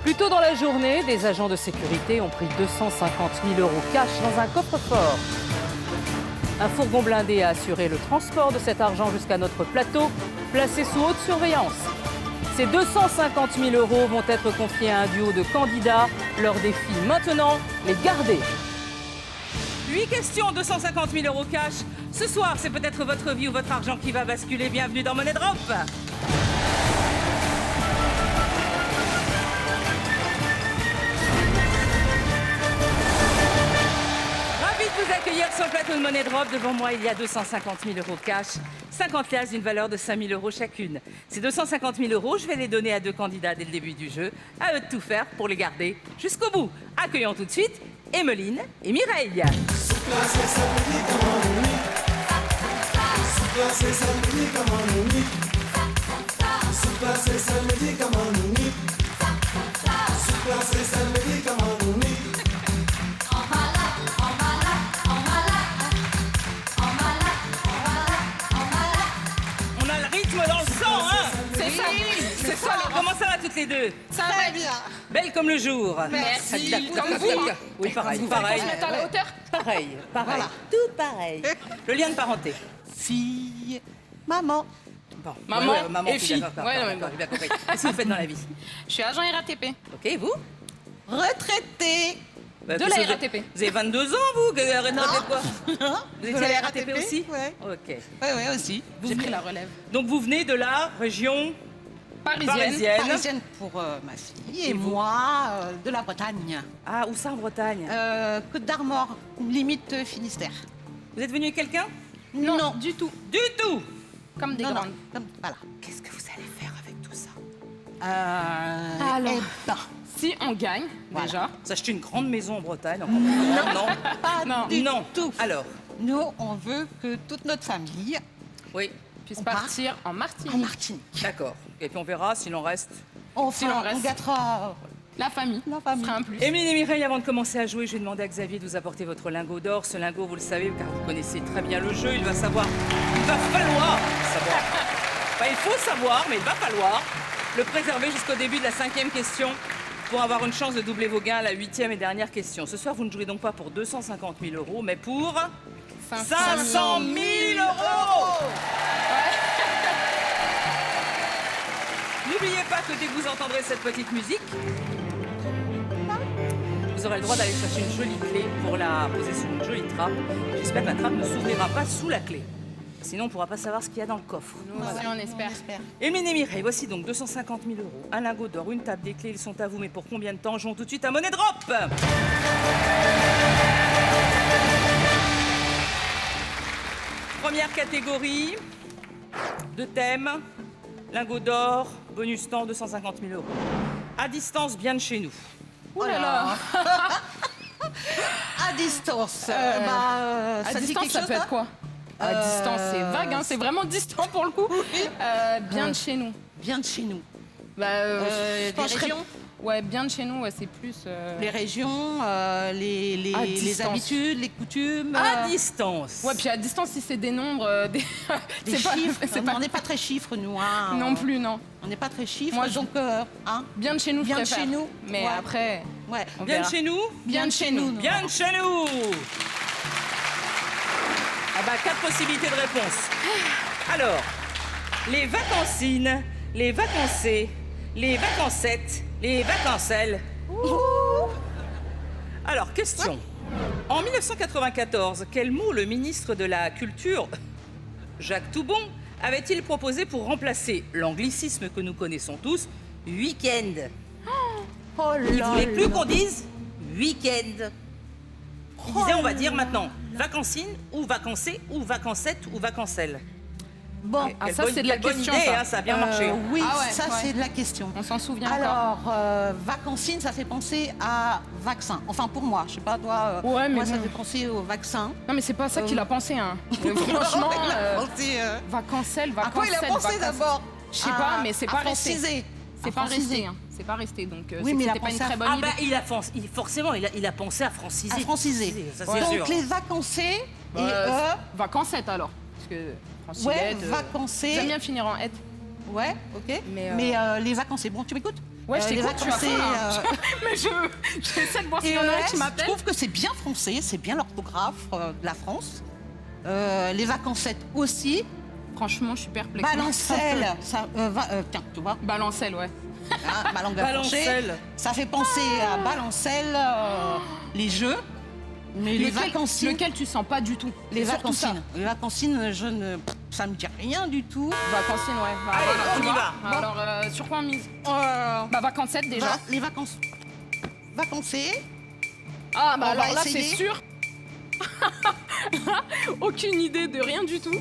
Plus tôt dans la journée, des agents de sécurité ont pris 250 000 € cash dans un coffre-fort. Un fourgon blindé a assuré le transport de cet argent jusqu'à notre plateau, placé sous haute surveillance. Ces 250 000 € vont être confiés à un duo de candidats. Leur défi maintenant, les garder. 8 questions, 250 000 € cash. Ce soir, c'est peut-être votre vie ou votre argent qui va basculer. Bienvenue dans Money Drop. Vous accueillir sur le plateau de Money Drop. Devant moi, il y a 250 000 € cash, 50 liasses d'une valeur de 5 000 € chacune. Ces 250 000 €, je vais les donner à 2 candidats dès le début du jeu. À eux de tout faire pour les garder jusqu'au bout. Accueillons tout de suite Emeline et Mireille. Comment ça va toutes les deux? Ça va bien. Belle comme le jour. Merci. Comme vous. Oui, pareil. Pareil. Se mettre à la hauteur. Pareil. Voilà. Tout pareil. Le lien de parenté. Fille, maman. Bon. Maman maman et fille. D'accord, Ouais, non, mais d'accord, j'ai bien compris. Qu'est-ce que vous faites dans la vie? Je suis agent RATP. Ok, vous? Retraité. De la RATP. Vous avez 22 ans, vous? Vous avez retraité de quoi? Vous étiez à la RATP aussi? Ouais. Ok. Ouais, aussi. J'ai pris la relève. Donc vous venez de la région Parisienne. Parisienne pour ma fille et vous moi de la Bretagne. Ah, où ça en Bretagne? Côte d'Armor, limite Finistère. Vous êtes venu avec quelqu'un? Non. Du tout. Du tout! Comme des Non, grandes. voilà. Qu'est-ce que vous allez faire avec tout ça? Alors. eh ben, Si on gagne, Voilà. déjà. Vous achetez une grande maison en Bretagne? Non. pas Non. du Non. tout. Alors? Nous, on veut que toute notre famille Oui, Puisse On part partir en Martinique. en Martinique. d'accord. Et puis on verra s'il en reste. On reste. gâtera. La famille. La famille. Sera un plus. Émilie et Mireille, avant de commencer à jouer, je vais demander à Xavier de vous apporter votre lingot d'or. Ce lingot, vous le savez, car vous connaissez très bien le jeu. Il va falloir savoir. Enfin, il faut savoir, mais il va falloir le préserver jusqu'au début de la 5e question pour avoir une chance de doubler vos gains à la 8e et dernière question. Ce soir, vous ne jouez donc pas pour 250 000 €, mais pour 500 000 €. N'oubliez pas que dès que vous entendrez cette petite musique, vous aurez le droit d'aller chercher une jolie clé pour la poser sur une jolie trappe. J'espère que la trappe ne s'ouvrira pas sous la clé. Sinon, on ne pourra pas savoir ce qu'il y a dans le coffre. Nous aussi, on espère. Émile et Mireille, voici donc 250 000 €, un lingot d'or, une table, des clés, ils sont à vous, mais pour combien de temps? Jouons tout de suite à Money Drop. Première catégorie, de thème, lingot d'or, bonus temps 250 000 €. À distance, bien de chez nous. Ouh là là. À distance. À Ça dit distance, quelque ça chose, peut ça être quoi? À distance, c'est vague, hein. C'est vraiment distant pour le coup. Bien de chez nous. Bien de chez nous. Bah, je Des penserais- régions. Ouais, bien de chez nous, ouais, c'est plus. Les régions, les À les distance. habitudes, les coutumes. À distance. Ouais, puis à distance, si c'est des nombres, des c'est pas- chiffres. c'est pas On n'est pas très chiffres, nous. Hein. non plus, non. On n'est pas très chiffres. Moi, je- donc, hein. Bien de chez nous, je Bien de préfère. chez nous, Mais ouais. après, Ouais. on Bien de verra. chez nous. Bien de chez nous. Bien de chez nous. Ah bah, 4 possibilités de réponse. Alors, les vacancines, les vacancés, les vacancettes, les vacancelles. Alors, question. En 1994, quel mot le ministre de la Culture, Jacques Toubon, avait-il proposé pour remplacer l'anglicisme que nous connaissons tous, week-end? Oh Il là voulait plus là. qu'on dise week-end. Il disait, on va dire maintenant vacancine ou vacancé ou vacancette ou vacancelle. Bon. Ah, ça, c'est de la quelle bonne question, idée, ça. hein, ça a bien marché. Oui, Ah ouais, ça, ouais. c'est de la question. on s'en souvient encore. Alors, vacancine, ça fait penser à vaccin. Enfin, pour moi, je sais pas, toi, Ouais, mais moi, ça bon. fait penser au vaccin. Non, mais c'est pas ça qu'il a pensé, hein. Franchement, Il a pensé, vacancelle, à quoi il a pensé d'abord? Je sais pas, mais c'est pas resté. franciser. C'est À pas franciser. resté, hein. C'est pas resté, donc Oui, c'est que mais il a c'était pas une pensé à- très bonne Ah idée. bah, forcément, il a pensé à franciser. À franciser. Ça, c'est sûr. Donc, les vacancés et Vacancette alors. Parce que ouais, Francilette, vacancés. j'aime bien finir en hête. Ouais, ok. Mais, Mais les vacancés, bon, tu m'écoutes? Ouais, je les t'écoute, tu as vacancés, faim, hein. Mais j'essaie de voir s'il y en a un qui je m'appelle. trouve que c'est bien français, c'est bien l'orthographe de la France. Les vacancettes aussi. Franchement, je suis perplexe. Balancelle, ça, tiens, tu vois, Balancelle, ouais. hein, ma langue a fourché. Balancelle. Ça fait penser à Balancelle, les jeux, mais les vacancines. Lequel tu sens pas du tout. Les C'est surtout ça. vacancines. Les vacancines, ça me dit rien du tout. Vacancines, ouais. Bah, Allez, voilà, on tu y vois. va. Alors, sur quoi on mise Euh, Bah, vacancette déjà. les vacances. Vacancées. Ah, bah on va alors là, c'est essayer. sûr. Là, aucune idée de rien du tout.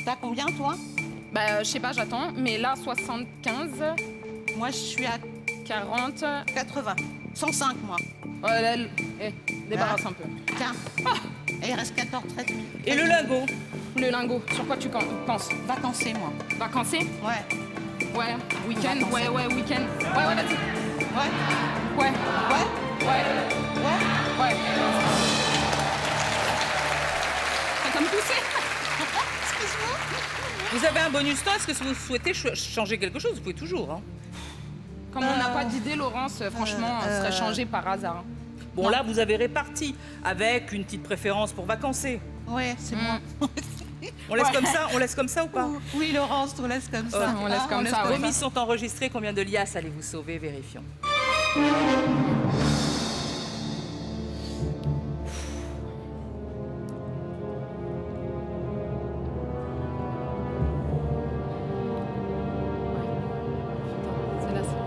T'as combien, toi? Bah, je sais pas, j'attends. Mais là, 75, Moi, je suis à 40. 80. 105, moi. Ouais, là, débarrasse un peu. Tiens. Et il reste 14, 13 minutes. Et le lingot? Le lingot, sur quoi tu penses Vacancées, moi. Vacancé Ouais. Ouais. Week-end Vacancé. Ouais, week-end. Ouais, vas-y. Ouais. Ouais, Ouais. ouais, Ouais. ouais. Ça me poussé. Vous avez un bonus temps, est-ce que si vous souhaitez changer quelque chose, vous pouvez toujours. Hein. Comme on n'a pas d'idée, Laurence, franchement, on serait changé par hasard. Bon, là, vous avez réparti avec une petite préférence pour vacancer. Ouais, c'est moi. On laisse Ouais. comme ça, on laisse comme ça ou pas? Oui, Laurence, on laisse comme ça. On laisse comme ça, ouais. Vos mises sont enregistrées. Combien de liasses allez-vous sauver? Vérifions. C'est là, ça.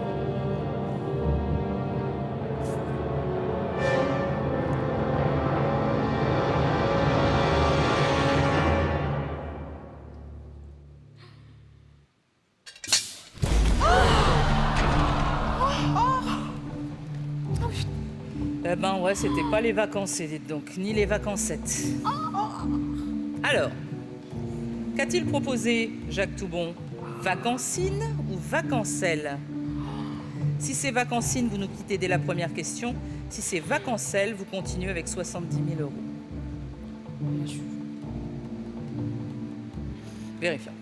Eh ben ouais, c'était pas les vacancés, dites donc, ni les vacancettes. Alors, qu'a-t-il proposé, Jacques Toubon? Vacancine ou vacancelle? Si c'est vacancine, vous nous quittez dès la première question. Si c'est vacancelle, vous continuez avec 70 000 euros. Vérifions.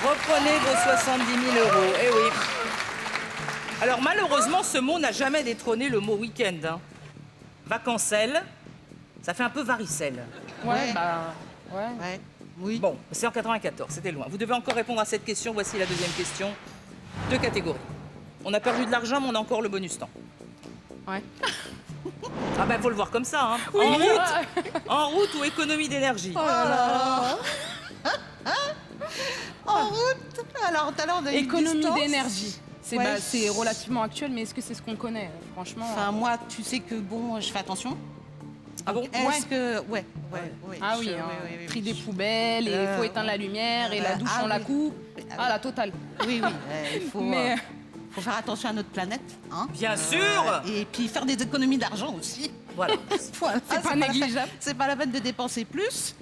Reprenez vos 70 000 euros. Eh oui. Alors malheureusement, ce mot n'a jamais détrôné le mot week-end. Hein. Vacancelle, ça fait un peu varicelle. Ouais, bah, ouais. Ouais. Oui. Bon, c'est en 94, c'était loin. Vous devez encore répondre à cette question. Voici la deuxième question. Deux catégories. On a perdu de l'argent, mais on a encore le bonus temps. Ouais. Ah ben, faut le voir comme ça. Hein. En route ou économie d'énergie? En route. Alors, tout à l'heure, on a eu une Économie distance. d'énergie. C'est Ouais. c'est relativement actuel, mais est-ce que c'est ce qu'on connaît? Franchement. Enfin, moi, tu sais que bon, je fais attention. Ah bon? Est-ce que. Ouais. Ah oui, hein, tri des poubelles, et il faut éteindre la lumière, et la douche, on la coupe. Ah, la totale. Oui, il faut, Mais- faut faire attention à notre planète. Hein. Bien sûr. Et puis faire des économies d'argent aussi. Voilà. Voilà, C'est pas la peine- négligeable. C'est pas la peine de dépenser plus.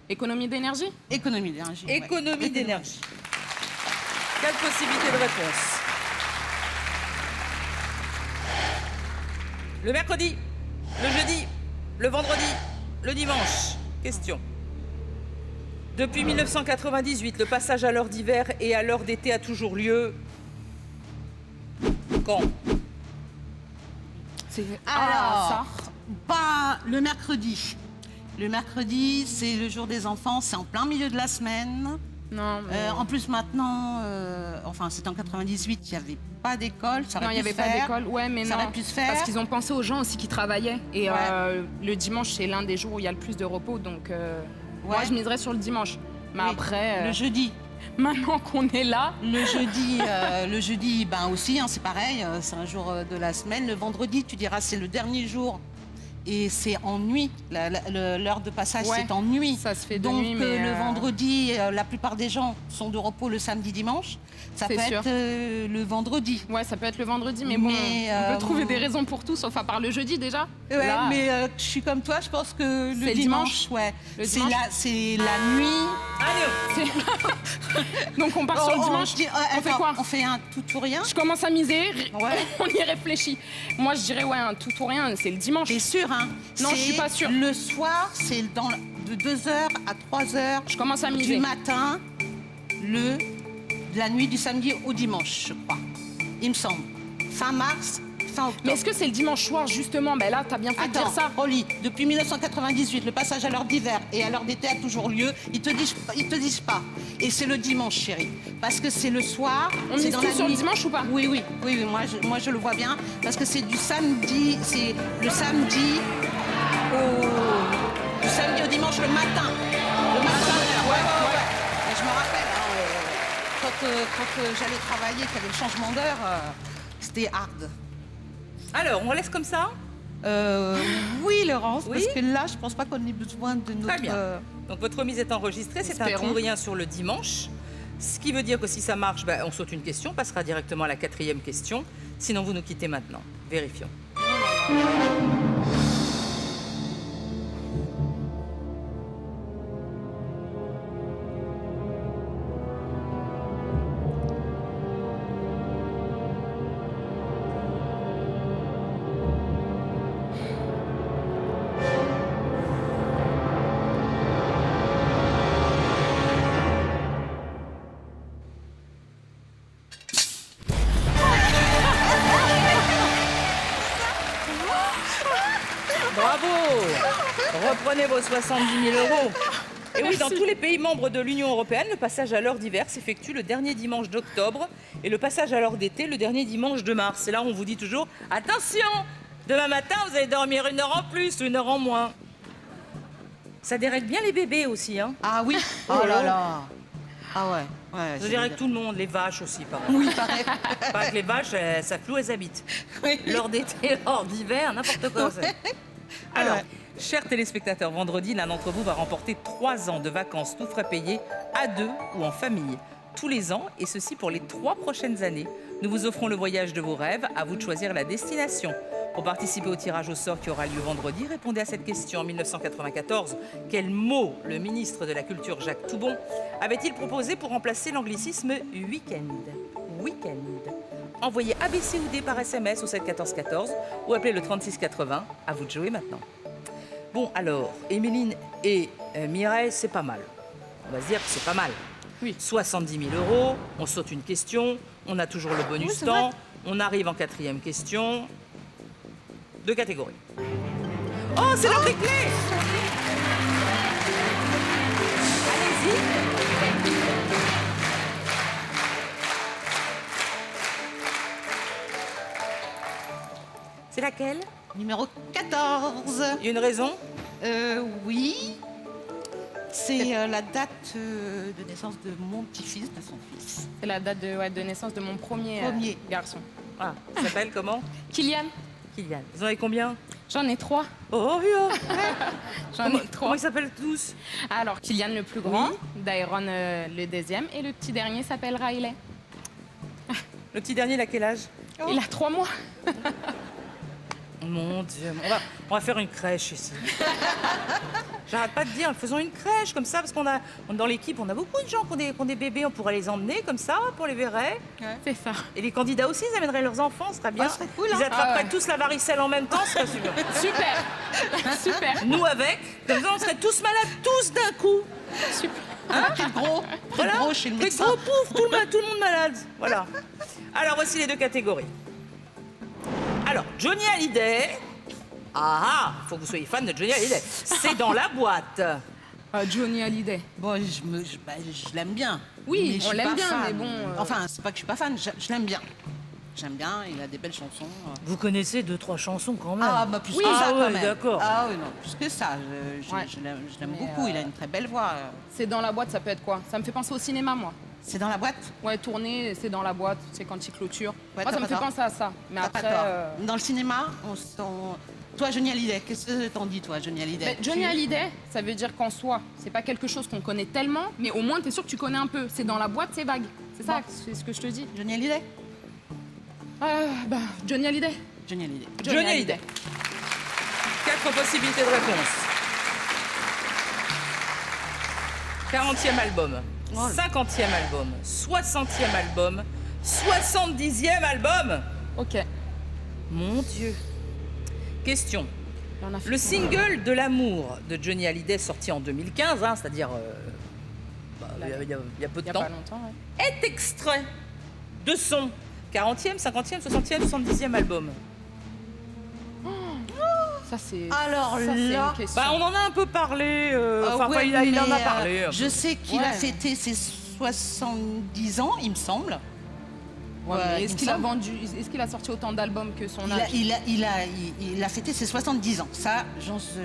Économie d'énergie? Économie d'énergie. ouais. Économie d'énergie. Quelle possibilité de réponse? Le mercredi, le jeudi, le vendredi, le dimanche. Question. Depuis 1998, le passage à l'heure d'hiver et à l'heure d'été a toujours lieu. Quand? Alors, pas le mercredi. Le mercredi, c'est le jour des enfants, c'est en plein milieu de la semaine. Non, mais... En plus, maintenant, enfin, c'était en 98, il n'y avait pas d'école. Ça aurait non, il n'y pu avait se pas faire. d'école. Ouais, mais Ça non. aurait pu se faire. Parce qu'ils ont pensé aux gens aussi qui travaillaient. Et Ouais. le dimanche, c'est l'un des jours où il y a le plus de repos. Donc, moi, Ouais. je miserais sur le dimanche. Mais Oui. après, Le jeudi. maintenant qu'on est là, Le jeudi, ben aussi, hein, c'est pareil, c'est un jour de la semaine. Le vendredi, tu diras, c'est le dernier jour Et c'est en nuit, l'heure de passage Ouais, c'est en nuit. ça se fait de Donc nuit, mais, le vendredi, la plupart des gens sont de repos le samedi, dimanche. Ça peut C'est sûr. être le vendredi. Ouais, ça peut être le vendredi, mais bon, Mais, on peut trouver des raisons pour tout, sauf à part le jeudi déjà. Ouais, Là, mais je suis comme toi, je pense que C'est le le dimanche, dimanche. ouais. Le C'est dimanche. c'est la nuit. Allez, donc on part sur le dimanche. On fait quoi? On fait un tout ou rien. Je commence à miser, Ouais. on y réfléchit. Moi, je dirais, ouais, un tout ou rien, c'est le dimanche. T'es sûr, hein? Non, je C'est suis pas sûre. Le soir, c'est de 2h à 3h Je commence à miser. du matin, de la nuit du samedi au dimanche, je crois. Il me semble. Fin mars, fin octobre. Mais est-ce que c'est le dimanche soir, justement? Ben là, t'as bien fait de dire ça. Rolly, depuis 1998, le passage à l'heure d'hiver et à l'heure d'été a toujours lieu. Ils te disent pas. Et c'est le dimanche, chérie. Parce que c'est le soir. On c'est mise dans tout la sur le nuit. dimanche ou pas? Oui, moi je le vois bien. Parce que c'est du samedi, c'est le samedi du samedi au dimanche le matin. Le matin. Ouais. Et je me rappelle, quand j'allais travailler, qu'il y avait le changement d'heure, c'était hard. alors, on laisse comme ça? Oui, Laurence, Oui. parce que là, je pense pas qu'on ait besoin de notre... Très bien. Donc votre remise est enregistrée, c'est un Espérons. tout ou rien sur le dimanche. Ce qui veut dire que si ça marche, ben, on saute une question, on passera directement à la 4e question. Sinon, vous nous quittez maintenant. Vérifions. Bravo! Reprenez vos 70 000 euros. Et oui, dans tous les pays membres de l'Union européenne, le passage à l'heure d'hiver s'effectue le dernier dimanche d'octobre et le passage à l'heure d'été le dernier dimanche de mars. Et là, on vous dit toujours, attention, demain matin, vous allez dormir 1 heure en plus ou 1 heure en moins. Ça dérègle bien les bébés aussi, hein. Ah oui. Oh Oh là là là. Ah ouais. Ouais, Je dirais que tout le monde, les vaches aussi, pareil. Oui, pareil. Pas que les vaches, ça floue, elles habitent. Oui. L'heure d'été, l'heure d'hiver, n'importe quoi. c'est. Alors, Ouais. chers téléspectateurs, vendredi, l'un d'entre vous va remporter 3 ans de vacances tout frais payés à 2 ou en famille. Tous les ans, et ceci pour les 3 prochaines années. Nous vous offrons le voyage de vos rêves, à vous de choisir la destination. Pour participer au tirage au sort qui aura lieu vendredi, répondez à cette question. En 1994, quel mot le ministre de la Culture, Jacques Toubon, avait-il proposé pour remplacer l'anglicisme week-end? Week-end. Envoyez ABC ou D par SMS au 7 14 14 ou appelez le 36 80. À vous de jouer maintenant. Bon, alors, Émeline et Mireille, c'est pas mal. On va se dire que c'est pas mal. Oui. 70 000 euros, on saute une question, on a toujours le bonus Oui, c'est temps, vrai. on arrive en 4e question. 2 catégories. Oh, c'est l'heure des clés! Allez-y. C'est laquelle? Numéro 14. Il y a une raison? Oui. C'est la date de naissance de mon petit-fils, de son fils. C'est la date de naissance de mon premier, Premier. garçon. Ah, il s'appelle comment? Kylian, Kylian. Vous en avez combien? j'en ai 3. Oh, yeah. J'en ai 3. Comment ils s'appellent tous? Alors, Kylian le plus grand, Dairon le deuxième, et le petit dernier s'appelle Riley. Le petit dernier, il a quel âge? Il a 3 mois. Mon Dieu, on va faire une crèche ici. J'arrête pas de dire, faisons une crèche comme ça, parce dans l'équipe, on a beaucoup de gens qui ont des bébés, on pourrait les emmener comme ça, pour les verrer. C'est ça. Et les candidats aussi, ils amèneraient leurs enfants, ce serait bien. Ah, ce serait cool, hein. Ils attraperaient Ah ouais. tous la varicelle en même temps, ce serait super. Super. Super. Nous avec, comme ça, on serait tous malades, tous d'un coup. Super. Très gros. Très gros chez le Très médecin. gros, pouf, tout le monde malade. Voilà. Alors, voici les 2 catégories. Alors, Johnny Hallyday. Ah, faut que vous soyez fan de Johnny Hallyday. C'est dans la boîte. Johnny Hallyday. Bon, je l'aime bien. Oui, mais je on suis l'aime pas bien, fan. mais bon, Enfin, c'est pas que je suis pas fan, je l'aime bien. J'aime bien, il a des belles chansons. Vous connaissez 2-3 chansons quand même. Ah, bah plus Oui. que ça Ah quand ouais, même. d'accord. Ah oui, non, plus que ça. Ouais. Je l'aime Mais, beaucoup, il a une très belle voix. C'est dans la boîte, ça peut être quoi? Ça me fait penser au cinéma, moi. C'est dans la boîte? Ouais, tourner, c'est dans la boîte, c'est quand il clôture. Ouais, moi, ça t'as me pas fait tort. penser à ça. Mais T'as pas après, tort. Dans le cinéma, Toi, Johnny Hallyday, qu'est-ce que t'en dis, toi, Johnny Hallyday? Mais Johnny Hallyday, ça veut dire qu'en soi, c'est pas quelque chose qu'on connaît tellement, mais au moins, t'es sûr que tu connais un peu. C'est dans la boîte, c'est vague. C'est ça, c'est ce que je te dis. Johnny Hallyday? Johnny Hallyday. Johnny Hallyday. Johnny Hallyday. 4 possibilités de réponse. 40e album, 50e album, 60e album, 70e album. Ok. Mon Dieu. Question. Il y en a fait Le combien? single de l'amour de Johnny Hallyday, sorti en 2015, hein, c'est-à-dire il y a peu de Il y a temps, pas longtemps, ouais. est extrait de son 40e, 50e, 60e, 70e album. Ça, c'est. Alors ça, c'est là- une question. Bah, on en a un peu parlé. Ouais, il en a mais, parlé. je sais qu'il a Ouais. fêté ses 70 ans, il me semble. Ouais, mais il est-ce me qu'il a semble. vendu, est-ce qu'il a sorti autant d'albums que son âge? Il a fêté ses 70 ans. Ça, j'en suis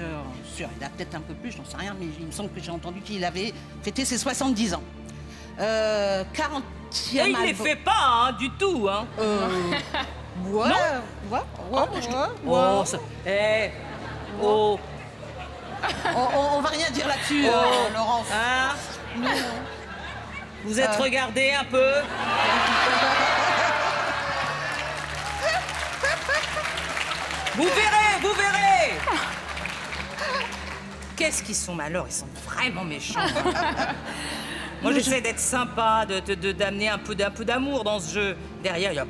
sûre. Il a peut-être un peu plus, j'en sais rien, mais il me semble que j'ai entendu qu'il avait fêté ses 70 ans. 40e Et il les album. fait pas, hein, du tout. Hein. Ouais, Oh, ça... Oh, on va rien dire là-dessus, Oh. Laurence. hein. Vous êtes regardé un peu. Vous verrez, vous verrez. Qu'est-ce qu'ils sont malheureux, ils sont vraiment méchants. Moi, j'essaie d'être sympa, d'amener un peu d'amour dans ce jeu. Derrière, il y a...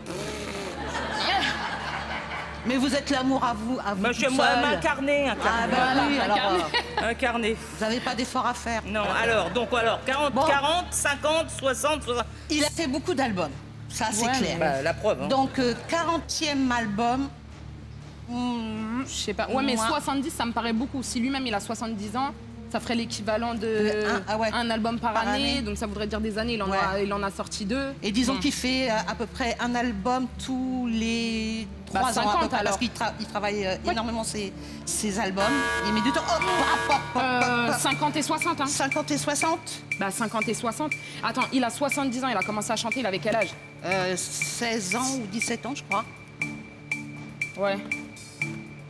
Mais vous êtes l'amour à vous Moi, toute je suis moi, seule. incarné. Ah bah Voilà, oui, alors incarné. Incarné. vous n'avez pas d'effort à faire. Non, alors, 40, Bon. 40, 50, 60, 60. Il a fait beaucoup d'albums, ça c'est Ouais, clair. Bah, la preuve. Hein. Donc 40e album, Je sais pas. Ouais, mais Moi- 70, ça me paraît beaucoup. Si lui-même, il a 70 ans, ça ferait l'équivalent de ouais. un album par, Par année. année. Donc ça voudrait dire des années. Il en a sorti 2. et disons qu'il fait à peu près un album tous les 3 ans à 50 peu près, alors. parce qu'il il travaille énormément ses albums. Il met du temps. Hop, hop, hop, hop, hop. 50 et 60, hein. 50 et 60, 50 et 60. Attends, il a 70 ans, il a commencé à chanter, il avait quel âge? 16 ans ou 17 ans je crois. Ouais.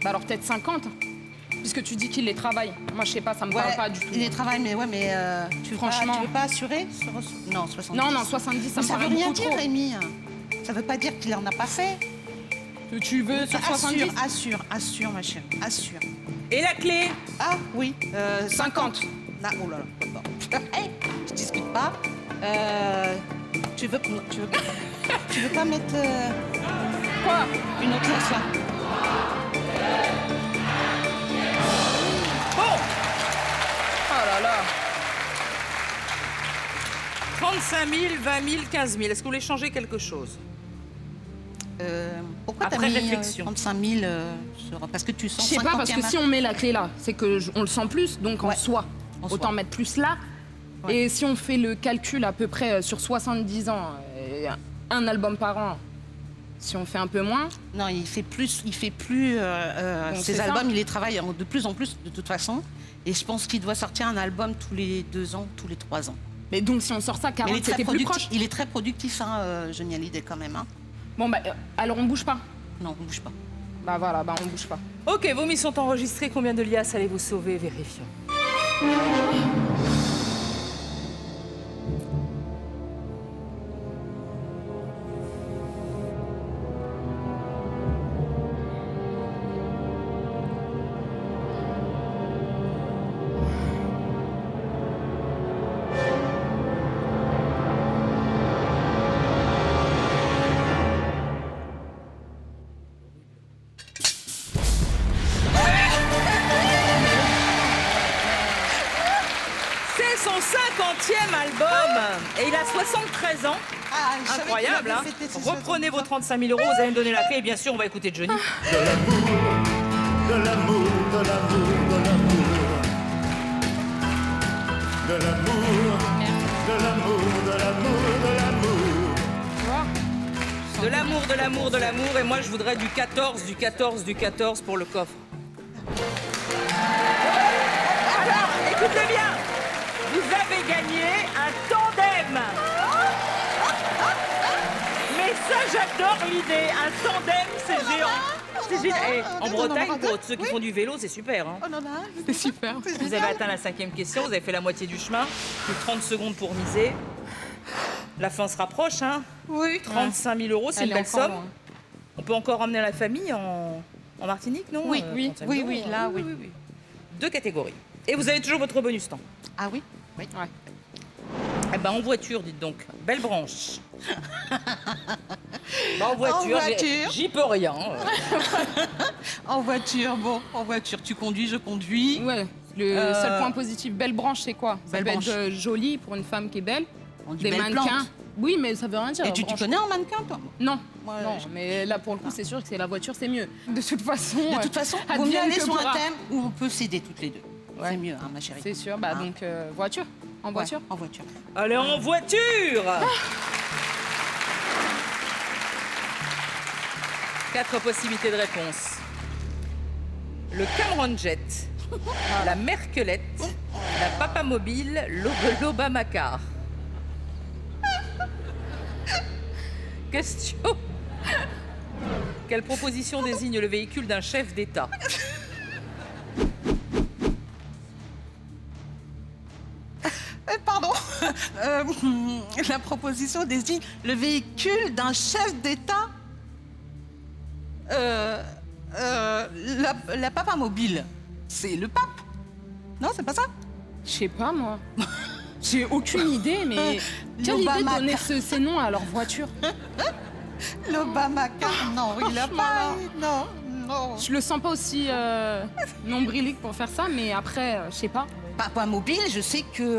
Bah alors peut-être 50, puisque tu dis qu'il les travaille. Moi, je sais pas, ça me parle pas du tout. il est travail, mais tu Franchement. tu veux pas assurer Non, 70. Non, 70, ça Mais me ça veut paraît rien beaucoup dire, trop. Rémi. Ça veut pas dire qu'il en a pas fait. Tu veux sur 70? Assure, ma chérie, assure. Et la clé? Ah oui, 50. Ah, oh là là, bon. Hey, je discute pas. Tu veux pas mettre Quoi? une autre lettre là? Bon, Oh là là. 35 000, 20 000, 15 000. Est-ce que vous voulez changer quelque chose? Pourquoi t'as Après mis réflexion. 35 000 parce que tu Je sens sais pas, parce que 50e. si on met la clé là, c'est que on le sent plus, donc en Ouais. soi. En Autant soi. mettre plus là. Ouais. Et si on fait le calcul à peu près sur 70 ans, un album par an, si on fait un peu moins, Non, il fait plus c'est ses ça. albums, il les travaille de plus en plus de toute façon. Et je pense qu'il doit sortir un album tous les 2 ans, tous les 3 ans. mais donc si on sort ça, Mais 40, c'était plus proche. il est très productif, hein, Johnny Hallyday quand même. Hein. Bon bah, alors on bouge pas. Non, on bouge pas. Bah voilà, bah on bouge pas. Ok, vos mises sont enregistrées. Combien de liasses allez-vous sauver? Vérifions. C'est son 50e album et il a 73 ans. Ah, je savais Incroyable, qu'il hein? avait fêté ses Reprenez 60 vos ans. 35 000 euros, vous allez me donner la clé et bien sûr, on va écouter Johnny. De l'amour, de l'amour, de l'amour, de l'amour. De l'amour, de l'amour, de l'amour, de l'amour. Tu vois? De l'amour, de l'amour, de l'amour. Et moi, je voudrais du 14, du 14, du 14 pour le coffre. Alors, écoutez bien. Vous avez gagné un tandem. Mais ça, j'adore l'idée. Un tandem, c'est géant. c'est génial. En Bretagne, pour ceux qui font du vélo, c'est super. Hein. On en a un. C'est super. Vous avez atteint la 5e question, vous avez fait la moitié du chemin. Plus de 30 secondes pour miser. La fin se rapproche, hein. Oui. 35 000 euros, c'est Elle une est belle encore somme. loin. On peut encore emmener la famille en Martinique, non Oui, 35 000 oui, euros, là, oui. 2 catégories. Et vous avez toujours votre bonus temps. Ah oui. Oui. Ouais. Eh ben, en voiture, dites donc. Belle branche. En voiture, voiture. j'y peux rien. En voiture, bon, en voiture, tu conduis, je conduis. Ouais. Le seul point positif, belle branche, c'est quoi? Ça Belle peut branche. être joli pour une femme qui est belle. On dit Des belle mannequins. plante. Oui, mais ça veut rien dire. Et tu branche. connais en mannequin, toi? Non, Moi, non, mais là pour le coup, c'est sûr que c'est la voiture, c'est mieux. De toute façon, De toute façon, vaut mieux advienne aller que sur un pourra. thème où on peut s'aider toutes les deux. Ouais. C'est mieux, hein, ma chérie. C'est sûr, bah Hein. donc voiture. En Ouais, voiture. en voiture. Allez, en voiture 4 possibilités de réponse. Le Cameron Jet, la Merkelette, la Papa Mobile, l'Obamacar. Question. Quelle proposition désigne le véhicule d'un chef d'État? Pardon. La proposition désigne le véhicule d'un chef d'État. La papa mobile, c'est le pape. Non, c'est pas ça? Je sais pas moi. J'ai aucune idée, mais quelle idée de L'Obamacar. donner ces noms à leur voiture. L'Obamacar, non, il a pas. Non, non. Je le sens pas aussi nombrilique pour faire ça, mais après, je sais pas. Papa mobile, je sais que.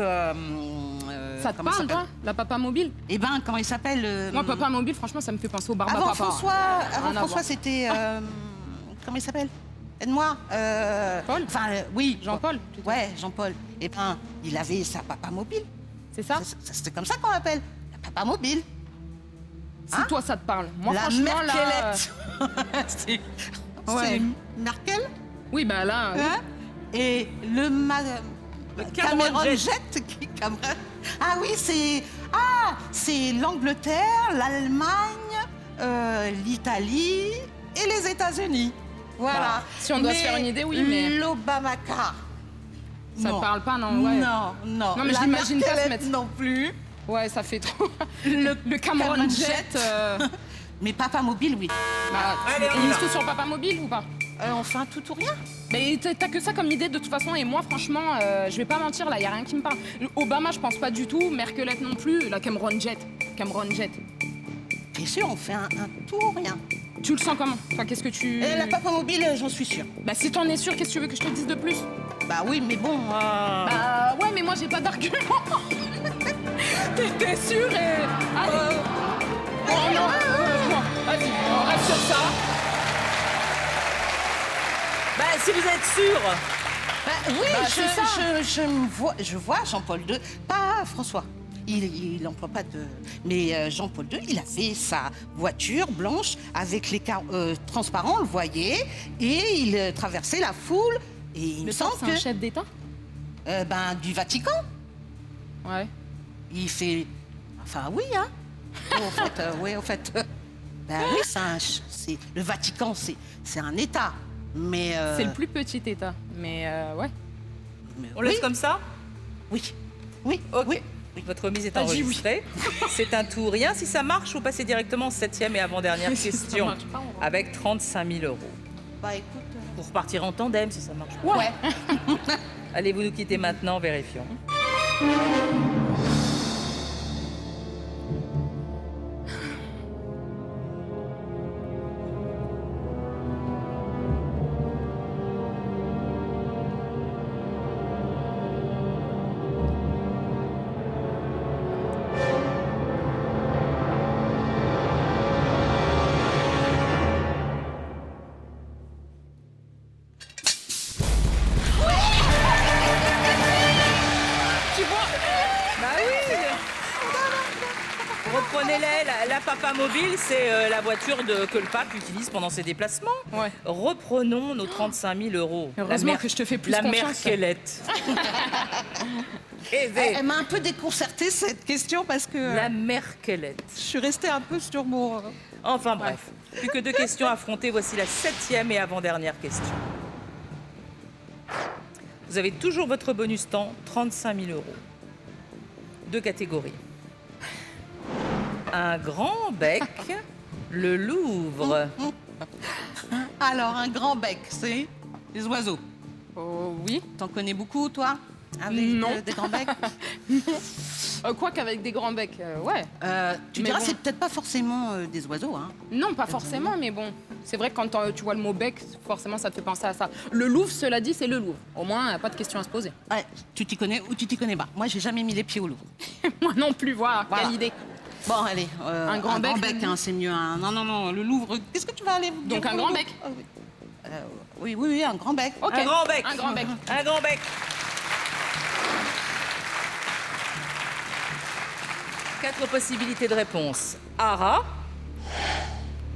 Ça te comment parle, il s'appelle toi, la papa mobile? Eh ben, comment il s'appelle Moi, papa mobile, franchement, ça me fait penser au barbe à Avant papa. François, Rien à voir. c'était. Comment il s'appelle? Aide-moi. Paul Enfin, oui. Jean-Paul, plutôt. Ouais, Jean-Paul. Eh ben, il avait sa papa mobile. C'est ça? C'était comme ça qu'on l'appelle. La papa mobile. Si Hein? toi, ça te parle. Moi, La franchement, là... Merkelette. C'est Ouais. Merkel. Oui, bah là... oui. Hein? Et le Cameron Jet. Jet. Ah oui, c'est l'Angleterre, l'Allemagne, l'Italie et les États-Unis. Voilà. Ah, si on doit se faire une idée, oui, mais- L'Obamacar. Ça te parle pas, non? Ouais. Non, non. Non, mais je La l'imagine pas se Merkelette mettre. non plus. Ouais, ça fait trop... Le Cameron Cameron Jet... Mais papa mobile, oui. bah, Allez, on tu y mises va. tout sur papa mobile ou pas? On fait un tout ou rien. Mais t'as que ça comme idée de toute façon, et moi franchement, je vais pas mentir, là, y a rien qui me parle. Obama, je pense pas du tout, Merkelette non plus, la Cameron Jet. Cameron Jet. Bien sûr, on fait un tout ou rien. Tu le sens comment? Enfin, qu'est-ce que tu... Et la papa mobile, j'en suis sûre. Bah si t'en es sûr, qu'est-ce que tu veux que je te dise de plus? Bah oui, mais bon. Bah ouais, mais moi j'ai pas d'argument. T'es sûr et... Allez. Oh non, non, vas-y, on reste sur ça. Bah, si vous êtes sûr. Oui, Bah, c'est ça. je vois Jean-Paul II, pas François. Il n'emploie pas de... Mais Jean-Paul II, il avait sa voiture blanche avec les transparents, on le voyait, et il traversait la foule. Et il me Le semble c'est un que... chef d'État? Du Vatican. Ouais. Il fait... Enfin, oui, hein. Oui, en fait... oui, c'est le Vatican, c'est un État. Mais... C'est le plus petit État, mais ouais. mais On laisse oui, comme ça? Oui, oui, Ok. oui. Votre remise est Vas-y, oui. enregistrée. C'est un tout ou rien. Si ça marche, vous passez directement en 7e et avant-dernière Mais si ça question. marche pas, on va- Avec 35 000 euros. Bah écoute... Pour repartir en tandem, si ça marche. Ouais. Allez, vous nous quittez maintenant, vérifions. Tu vois? Bah oui. Reprenez-les. La Papa Mobile, c'est la voiture que le pape utilise pendant ses déplacements. Ouais. Reprenons nos 35 000 euros. Heureusement que je te fais plus la confiance. Merkelette. Elle m'a un peu déconcertée cette question parce que La merkelette. je suis restée un peu sur mon... Enfin bref, plus que 2 questions à affronter. Voici la 7e et avant-dernière question. Vous avez toujours votre bonus temps, 35 000 €. 2 catégories. Un grand bec, le Louvre. Alors, un grand bec, c'est les oiseaux. Oh, oui. T'en connais beaucoup, toi? Non. Des grands becs? Quoi qu'avec des grands becs, ouais. Tu Mais diras, bon. c'est peut-être pas forcément des oiseaux, hein. Non, pas forcément, mais bon. C'est vrai que quand tu vois le mot bec, forcément, ça te fait penser à ça. Le Louvre, cela dit, c'est le Louvre. Au moins, pas de question à se poser. Ouais, tu t'y connais ou tu t'y connais pas. Moi, j'ai jamais mis les pieds au Louvre. Moi non plus, voilà. Voilà. Quelle idée. Bon, allez. Un grand bec, hein, c'est mieux. Non, le Louvre. Qu'est-ce que tu vas aller dire Donc un au grand Louvre? bec. Oui, un grand bec. Ok. Un grand bec. Un grand bec. Un grand bec. 4 possibilités de réponse. Ara,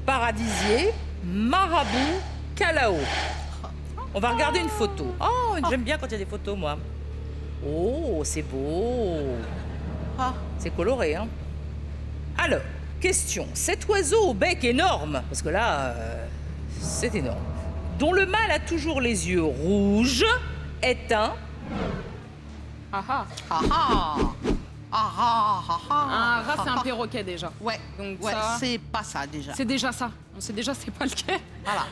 paradisier, marabout, calao. On va regarder une photo. Oh, j'aime bien quand il y a des photos, moi. Oh, c'est beau. Ah. C'est coloré, hein. Alors, question. Cet oiseau au bec énorme, parce que là, c'est énorme, dont le mâle a toujours les yeux rouges, est un... Ah ah. Ah ah. Ah ah ah ah. Un rat, c'est un perroquet déjà. Ouais, Donc ouais, ça- c'est pas ça déjà. C'est déjà ça. On sait déjà c'est pas lequel. Voilà.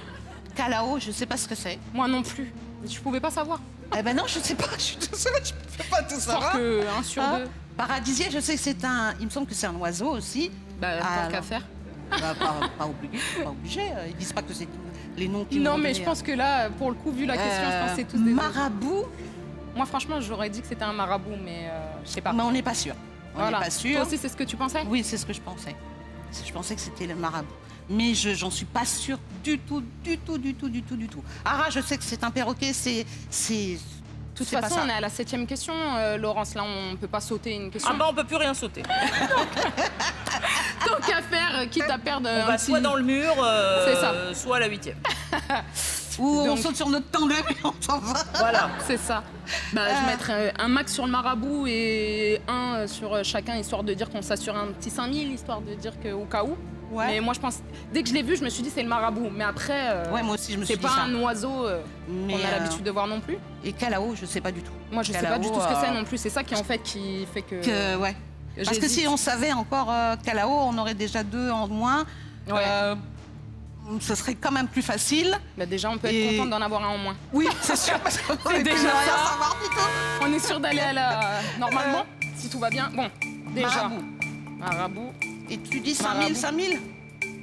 Calao, je sais pas ce que c'est. Moi non plus. Je pouvais pas savoir. Eh ben non, je sais pas, je suis désolée, je peux pas tout Sauf savoir. que 1 sur Hein 2, Paradisier, je sais que c'est un... Il me semble que c'est un oiseau aussi. bah, tant Alors, qu'à faire. bah, pas obligé, pas obligé. Ils disent pas que c'est les noms qui Non, m'ont mais donné, je pense que là, pour le coup, vu la question, je pense que c'est tous des... Marabout, Moi, franchement, j'aurais dit que c'était un marabout, mais je sais pas. mais on n'est pas sûr. On n'est Voilà. pas sûr. Toi aussi, c'est ce que tu pensais? Oui, c'est ce que je pensais. Je pensais que c'était le marabout. Mais j'en suis pas sûre du tout. Ara, je sais que c'est un perroquet, c'est... De toute c'est pas façon, ça. on est à la 7e question, Laurence. Là, on peut pas sauter une question. Ah bah on peut plus rien sauter. Tant qu'à faire, quitte à perdre On va soit dans le mur, C'est ça. soit à la 8e. Ou on Donc- saute sur notre tandem et on s'en va. Voilà. C'est ça. Bah, je mettrais un max sur le marabout et un sur chacun, histoire de dire qu'on s'assure un petit 5000, histoire de dire qu'au cas où. Ouais. Mais moi, je pense, dès que je l'ai vu, je me suis dit c'est le marabout. Mais après, Ouais, moi aussi, je me suis c'est dit pas ça. un oiseau Mais, qu'on a l'habitude de voir non plus. Et Calao, je sais pas du tout. Moi, je sais Calao, pas du tout ce que c'est non plus. C'est ça qui, en fait, qui fait que. Ouais. Parce que j'hésite. si on savait encore Calao, on aurait déjà 2 en moins. Ouais. Ce serait quand même plus facile. Bah, déjà, on peut être Et- content d'en avoir un en moins. Oui, c'est sûr. Parce qu'on C'est aurait pu déjà ne rien ça. savoir du tout. On est sûr d'aller à la. Normalement, si tout va bien. Bon, déjà. Marabout. Marabout. Et tu dis 5000, Marabout. 5000.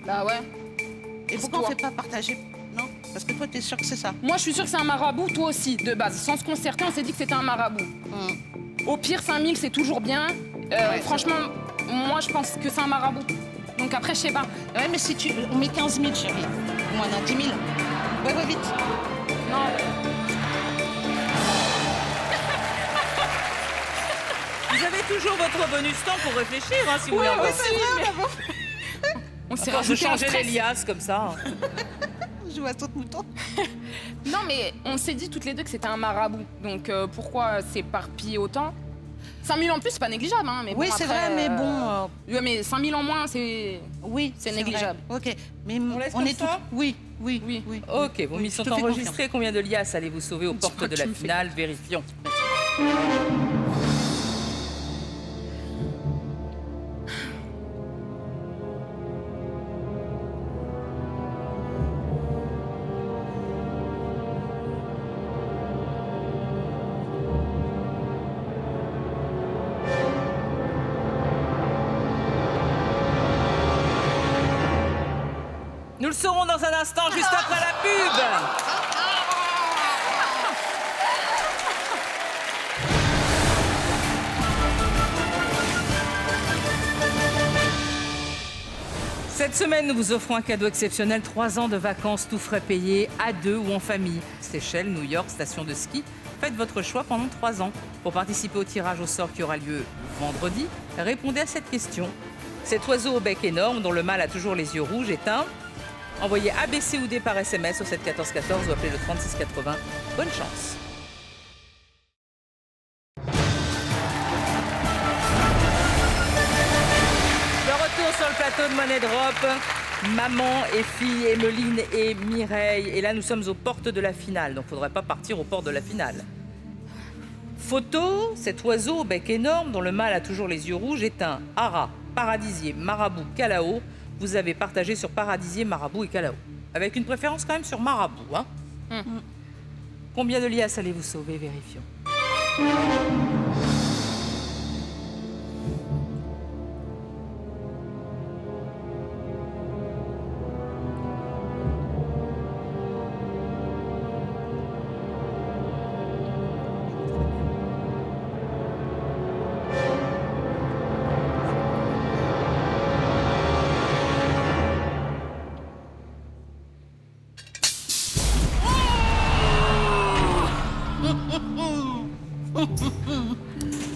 Bah ouais. Et pourquoi on toi. ne fait pas partager? Non, parce que toi, tu es sûr que c'est ça. Moi, je suis sûre que c'est un marabout, toi aussi, de base. Sans se concerter, on s'est dit que c'était un marabout. Au pire, 5000, c'est toujours bien. Franchement, moi, je pense que c'est un marabout. Donc après, je sais pas. Ouais, mais si tu... On met 15 000, chérie. Moi, on a 10 000. Ouais, vite. Non. Vous avez toujours votre bonus temps pour réfléchir, hein, si vous voulez encore. On s'est À force de rajouté un changer stress. les liasses comme ça. Je joue à tout mouton. Non, mais on s'est dit toutes les deux que c'était un marabout. Donc pourquoi s'éparpiller autant? 5000 en plus, c'est pas négligeable, hein. Mais Oui, bon, c'est après, vrai, mais bon... Ouais, mais 5000 en moins, c'est. oui, C'est vrai. négligeable. Ok, mais On laisse comme est ça toutes... Oui. Oui. Ok, vos Oui, missions je sont te fais enregistrées. Combien de liasses allez-vous sauver aux portes crois de que la tu me fais. finale? Vérifions. Nous le saurons dans un instant, juste après la pub. Cette semaine, nous vous offrons un cadeau exceptionnel, 3 ans de vacances, tout frais payés, à 2 ou en famille. Seychelles, New York, station de ski. Faites votre choix pendant 3 ans. Pour participer au tirage au sort qui aura lieu vendredi, répondez à cette question. Cet oiseau au bec énorme, dont le mâle a toujours les yeux rouges, est un... Envoyez ABC ou D par SMS au 7 14 14 ou appelez le 36 80. Bonne chance. plateau de Money Drop. Maman et fille, Emeline et Mireille. Et là, nous sommes aux portes de la finale. Donc, il ne faudrait pas partir aux portes de la finale. Photo, cet oiseau au bec énorme dont le mâle a toujours les yeux rouges est un ara, paradisier, marabout, calao. Vous avez partagé sur paradisier, marabout et calao. Avec une préférence quand même sur marabout. Hein. Combien de liasses allez-vous sauver? Vérifions.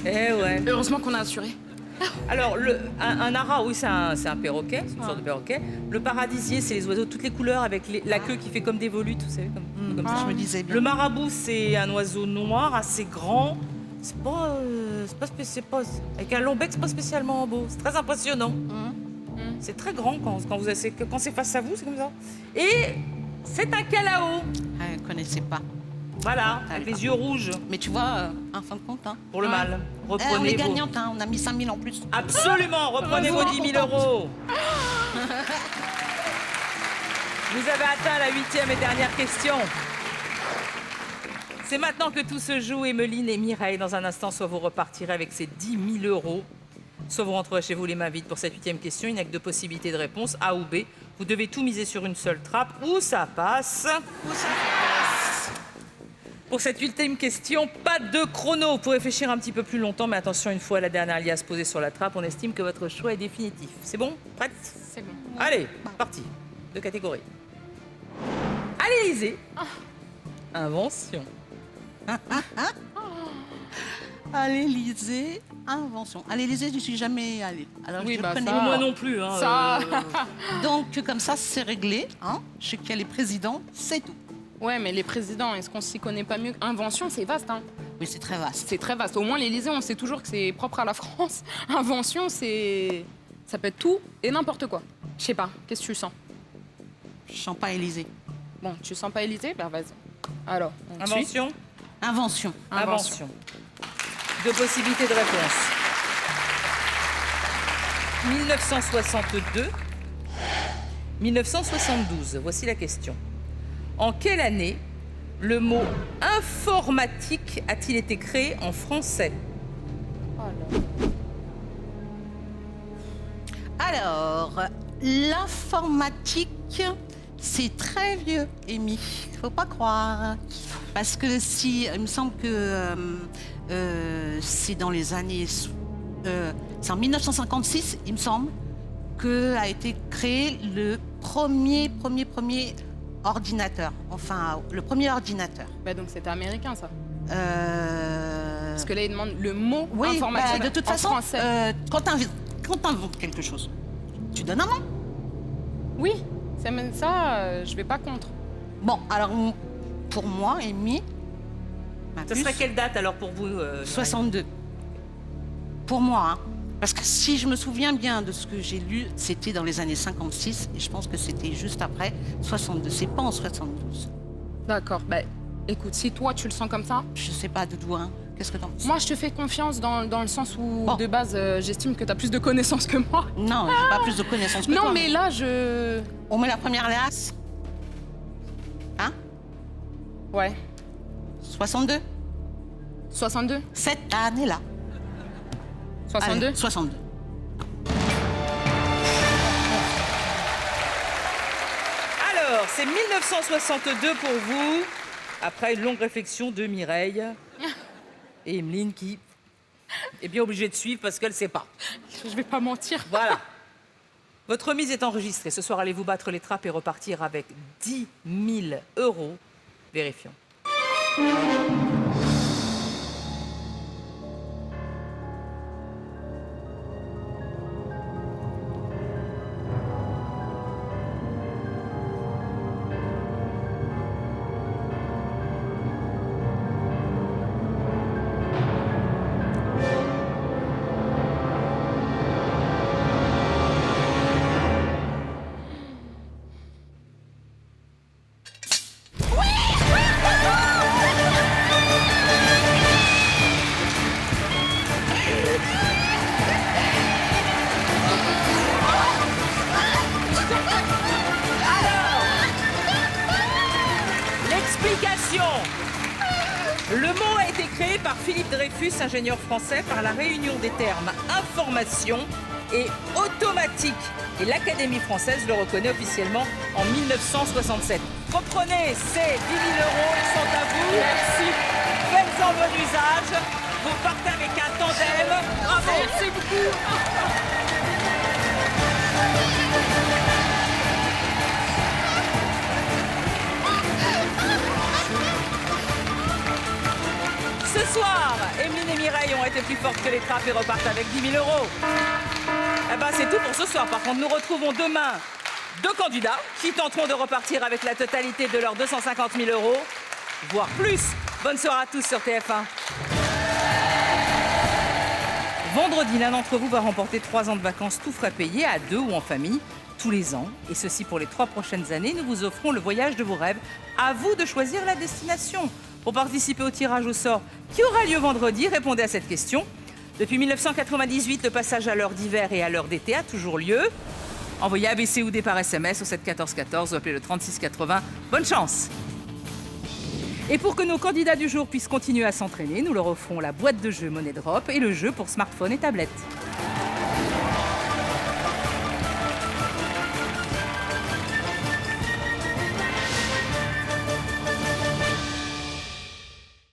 Eh ouais. Heureusement qu'on a assuré. Alors, un ara, oui, c'est un perroquet, c'est une sorte de perroquet. Le paradisier, c'est les oiseaux de toutes les couleurs avec la queue qui fait comme des volutes, vous savez, comme ça. Je me disais bien. Le marabout, c'est un oiseau noir, assez grand. C'est pas avec un long bec, c'est pas spécialement beau. C'est très impressionnant. C'est très grand quand c'est face à vous, c'est comme ça. Et c'est un calao. Ah, je ne connaissais pas. Voilà, avec les yeux rouges. Mais tu vois, en fin de compte, hein. Pour le mâle. On est Reprenez vos... gagnante, hein. On a mis 5 000 en plus. Absolument, reprenez vos 10 000 euros. Vous avez atteint la 8e et dernière question. C'est maintenant que tout se joue, Emeline et Mireille. Dans un instant, soit vous repartirez avec ces 10 000 euros, soit vous rentrerez chez vous les mains vides pour cette 8e question. Il n'y a que 2 possibilités de réponse, A ou B. Vous devez tout miser sur une seule trappe, ou ça passe. Pour cette 8e question, pas de chrono. Vous pouvez réfléchir un petit peu plus longtemps, mais attention, une fois la dernière liasse posée sur la trappe, on estime que votre choix est définitif. C'est bon? Prête? C'est bon. Allez, parti. 2 catégories. À l'Élysée. Invention. À l'Élysée, invention. À l'Élysée, je ne suis jamais allée. Alors, Oui, je bah, connais ça- Moi non plus. Hein, Ça- Donc, comme ça, c'est réglé. Hein. Je sais qu'il y a les présidents, c'est tout. Ouais, mais les présidents, est-ce qu'on s'y connaît pas mieux? Invention, c'est vaste, hein. Oui, c'est très vaste. C'est très vaste. Au moins, l'Élysée, on sait toujours que c'est propre à la France. Invention, c'est... Ça peut être tout et n'importe quoi. Je sais pas, qu'est-ce que tu sens? Je sens pas Élysée. Bon, tu sens pas Élysée? Ben vas-y. Alors, on suit. Invention. Invention. Invention. 2 possibilités de réponse. 1962, 1972. Voici la question. En quelle année le mot informatique a-t-il été créé en français? Alors, l'informatique, c'est très vieux, Amy. Faut pas croire. Parce que si, il me semble que c'est dans les années... c'est en 1956, il me semble, que a été créé le premier ordinateur. Enfin, le premier ordinateur. Bah donc c'était américain, ça. Euh, Parce que là, il demande le mot Oui, informatique bah, de toute en façon, français. quand tu inventes quelque chose, tu donnes un nom. Oui, ça, je vais pas contre. Bon, alors, pour moi, Amy, ma Ce puce, serait quelle date alors pour vous 62. Pour moi, hein. Parce que si je me souviens bien de ce que j'ai lu, c'était dans les années 56, et je pense que c'était juste après 62. C'est pas en 72. D'accord, bah écoute, si toi tu le sens comme ça, Je sais pas de d'où, hein. Qu'est-ce que t'en penses? moi je te fais confiance dans le sens où, Bon. de base, j'estime que tu as plus de connaissances que moi. Non, j'ai pas plus de connaissances que Non, toi. mais là, je... On met la première liasse. Hein? Ouais. 62? 62 Cette année-là. 62 Allez, 62. Alors, c'est 1962 pour vous, après une longue réflexion de Mireille et Emeline qui est bien obligée de suivre parce qu'elle ne sait pas. Je vais pas mentir. Voilà. Votre remise est enregistrée. Ce soir, allez-vous battre les trappes et repartir avec 10 000 euros? Vérifions. Le mot a été créé par Philippe Dreyfus, ingénieur français, par la réunion des termes information et automatique. Et l'Académie française le reconnaît officiellement en 1967. Comprenez, ces 10 000 €, ils sont à vous. Merci. Faites-en bon usage. Vous partez avec un tandem. Bravo. Merci beaucoup. Ce soir, Emeline et Mireille ont été plus fortes que les trappes et repartent avec 10 000 €. Eh ben, c'est tout pour ce soir. Par contre, nous retrouvons demain 2 candidats qui tenteront de repartir avec la totalité de leurs 250 000 €, voire plus. Bonne soirée à tous sur TF1. Vendredi, l'un d'entre vous va remporter 3 ans de vacances tout frais payés à 2 ou en famille tous les ans. Et ceci pour les 3 prochaines années. Nous vous offrons le voyage de vos rêves. À vous de choisir la destination. Pour participer au tirage au sort qui aura lieu vendredi, répondez à cette question. Depuis 1998, le passage à l'heure d'hiver et à l'heure d'été a toujours lieu. Envoyez ABC ou D par SMS au 7 14 14 ou appelez le 36 80. Bonne chance! Et pour que nos candidats du jour puissent continuer à s'entraîner, nous leur offrons la boîte de jeux Money Drop et le jeu pour smartphone et tablette.